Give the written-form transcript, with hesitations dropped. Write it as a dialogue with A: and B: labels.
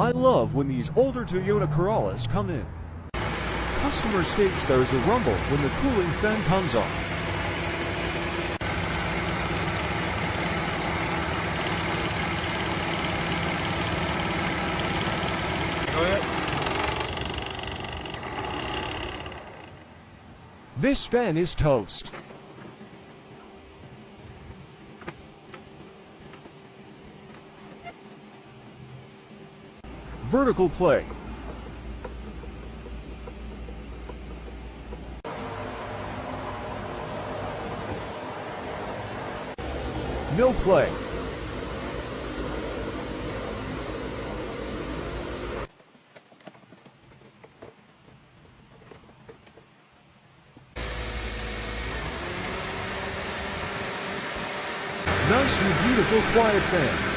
A: I love when these older Toyota Corollas come in. Customer states there is a rumble when the cooling fan comes on.
B: Go ahead.
A: This fan is toast. Vertical play. No play. Nice and beautiful quiet fan.